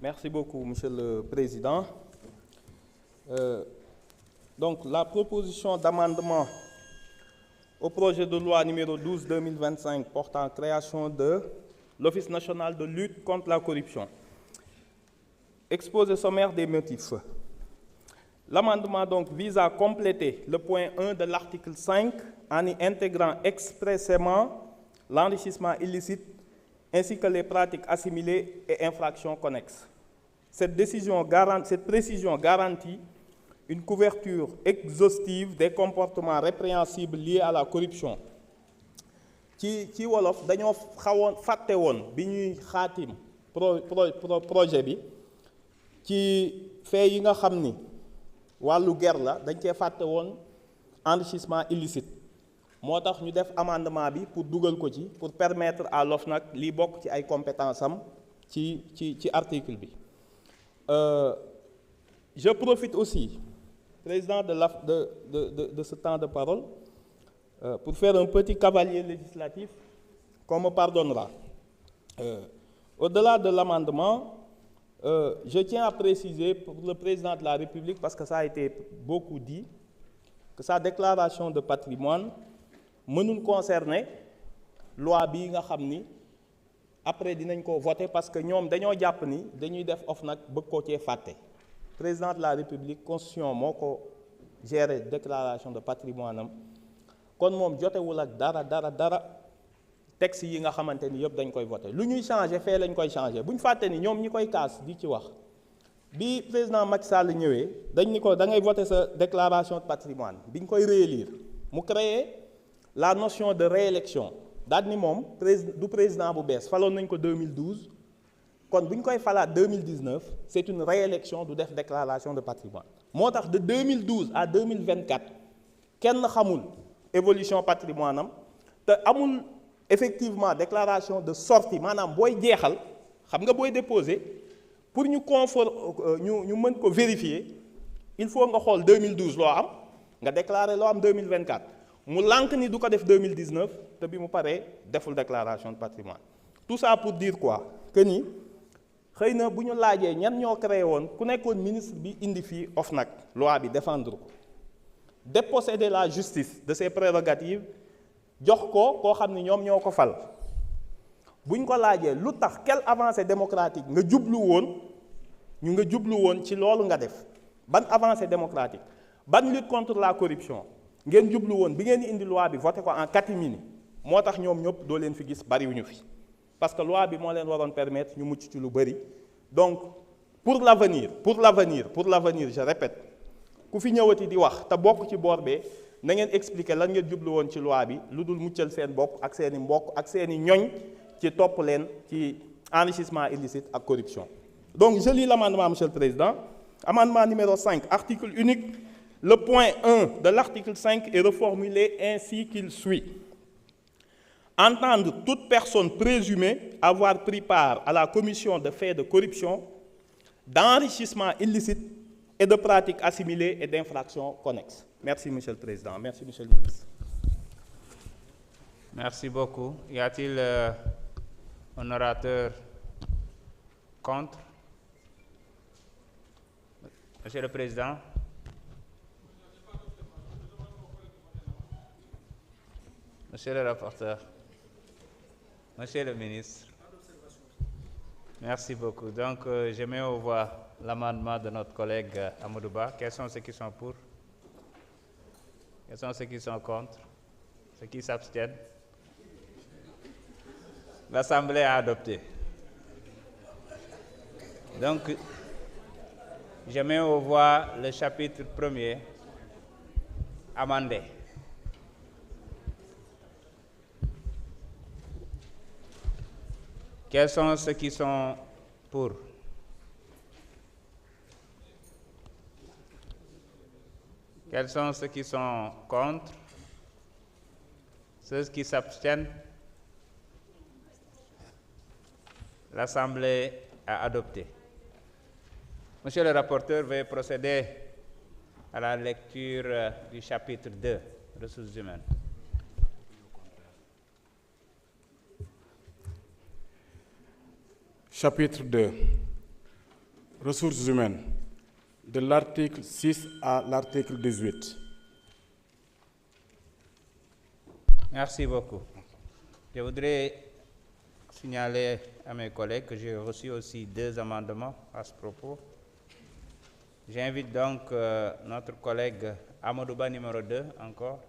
Merci beaucoup, Monsieur le Président. Donc, la proposition d'amendement au projet de loi numéro 12/2025 portant création de l'Office national de lutte contre la corruption. Exposé sommaire des motifs. L'amendement donc vise à compléter le point 1 de l'article 5 en y intégrant expressément l'enrichissement illicite ainsi que les pratiques assimilées et infractions connexes. Cette précision garantit une couverture exhaustive des comportements répréhensibles liés à la corruption. ci wolof dañoo xawoon fàtte woon bi ñuy xaatim projet bi ci fee yi nga xam ni wàllu ger la dañ cee fàtte woon enrichissement illicite moo tax ñu def amendement bi pour dugal ko ci pour permettre à l'OFNAC lii bokk ci ay compétences am ci article bi. Je profite aussi, Président, de ce temps de parole pour faire un petit cavalier législatif qu'on me pardonnera. Au-delà de l'amendement, je tiens à préciser pour le Président de la République, parce que ça a été beaucoup dit, que sa déclaration de patrimoine mënul concerner loi bi nga xam ni après dinañ ko voter parce que ñoom dañoo jàpp ni dañuy def OFNAC bëgg koo cee fàtte. Président de la République constitution moo ko gérer déclaration de patrimoine am kon moom jotewul ak dara texte yi nga xamante ni yëpp dañ koy voter lu ñuy changer fee lañ koy changer bu ñu fàtte ni ñoom ñi koy kaas di ci wax bi président Macky Sall ñëwee dañ ni ko da ngay voter sa déclaration de patrimoine bi ñu koy réélire mu créer la notion de réélection daal ni moom du président bu bees faloon nañ ko 2012 kon bu ñu koy falaat 2019 c'est une réélection du def déclaration de patrimoine moo tax de 2012 à 2024 kenn xamul évolution patrimoine am te amul effectivement déclaration de sortie maanaam booy jeexal xam nga booy déposer pour ñu ñu mën ko vérifier il faut nga xool 2012 loo am nga déclarer loo am 2024 mu lànk ni du ko def 2019 te bi mu paree deful déclaration de patrimoine tout ça pour dire quoi que ni xëy na bu ñu laajee ñan ñoo créé woon ku nekkoon ministre bi indi fii OFNAC loi bi défendre ko déposséder la justice de ses prérogatives jox ko koo xam ni ñoom ñoo ko fal bu ñu ko laajee lu tax quelle avancée démocratique nga jublu woon ci loolu nga def ban avancée démocratique ban lutte contre la corruption ngeen jublu woon bi ngeen indi loi bi voté ko en catimini moo tax ñoom ñëpp doo leen fi gis bariwuñu fi parce que loi bi moo leen waroon permettre ñu mucc ci lu bari donc pour l'avenir je répète ku fi ñëwati di wax te bokk ci boor bee na ngeen expliquer lan ngeen jublu woon ci loi bi lu dul muccal seen bopp ak seeni mbokk ak seeni ñoñ ci topp leen ci enrichissement illicite ak corruption. Donc je lis l'amendement, Monsieur le Président. Amendement numéro 5, article unique. Le point 1 de l'article 5 est reformulé ainsi qu'il suit. Entendre toute personne présumée avoir pris part à la commission de faits de corruption, d'enrichissement illicite et de pratiques assimilées et d'infractions connexes. Merci, Monsieur le Président. Merci, Monsieur le Ministre. Merci beaucoup. Y a-t-il un orateur contre? Monsieur le Président. Monsieur le rapporteur. Monsieur le ministre. Merci beaucoup. Donc, je mets aux voix l'amendement de notre collègue Amadou Ba. Quels sont ceux qui sont pour? Quels sont ceux qui sont contre? Ceux qui s'abstiennent? L'Assemblée a adopté. Donc, je mets aux voix le chapitre 1er amendé. Quels sont ceux qui sont pour? Quels sont ceux qui sont contre? Ceux qui s'abstiennent? L'Assemblée a adopté. Monsieur le rapporteur, veuillez procéder à la lecture du chapitre 2, ressources humaines. Chapitre 2. ressources humaines, de l'article 6 à l'article 18. Merci beaucoup. Je voudrais signaler à mes collègues que j'ai reçu aussi 2 amendements à ce propos. J'invite donc notre collègue Amadouba numéro 2 encore.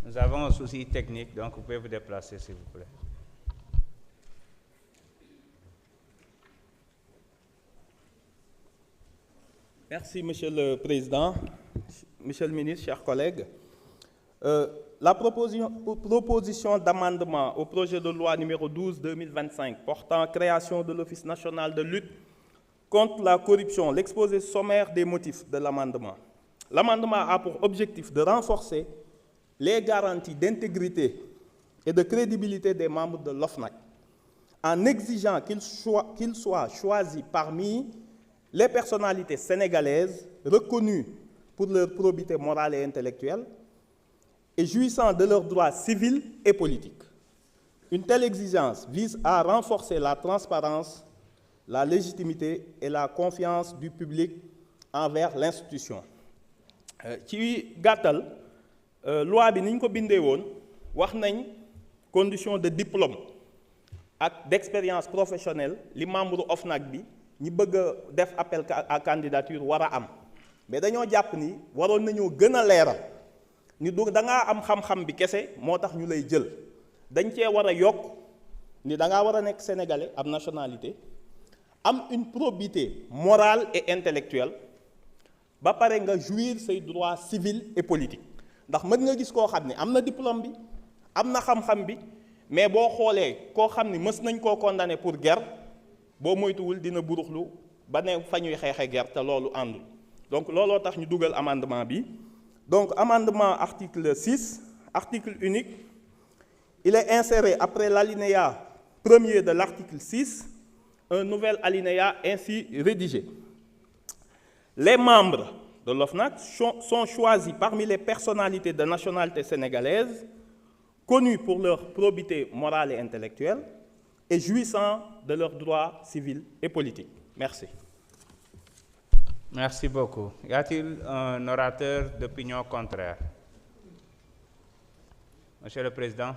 Nous avons un souci technique, donc vous pouvez vous déplacer s'il vous plaît. Merci, Monsieur le Président, Monsieur le Ministre, chers collègues. La proposition d'amendement au projet de loi numéro 12/2025 portant création de l'Office national de lutte contre la corruption, l'exposé sommaire des motifs de l'amendement. L'amendement a pour objectif de renforcer les garanties d'intégrité et de crédibilité des membres de l'OFNAC en exigeant qu'ils soient choisis parmi les personnalités sénégalaises reconnues pour leur probité morale et intellectuelle et jouissant de leurs droits civils et politiques. Une telle exigence vise à renforcer la transparence, la légitimité et la confiance du public envers l'institution. Ci gàttal loi bi ni ñu ko bindee woon wax nañ condition de diplôme ak d'expérience professionnelle li membre OFNAC bi ñi bëgg a def appel à candidature war a am mais dañoo jàpp ni waroon nañoo gën a leeral ni du da ngaa am xam-xam bi kese moo tax ñu lay jël dañ cee war a yokk ni da ngaa war a nekk sénégalais am nationalité am une probité morale et intellectuelle ba pare nga jouir say droits civils et politiques ndax mën nga gis koo xam ne am na diplôme bi am na xam-xam bi mais boo xoolee koo xam ni mës nañ koo condamné pour guerre boo moytuwul dina buruxlu ba ne fa ñuy xeexe guerre te loolu àndul donc looloo tax ñu dugal amendement bi. Donc amendement article 6, article unique, il est inséré après l'alinéa 1er de l'article 6 un nouvel alinéa ainsi rédigé. Les membres de l'OFNAC sont choisis parmi les personnalités de nationalité sénégalaise connues pour leur probité morale et intellectuelle et jouissant de leurs droits civils et politiques. Merci. Merci beaucoup. Y a-t-il un orateur d'opinion contraire? Monsieur le Président.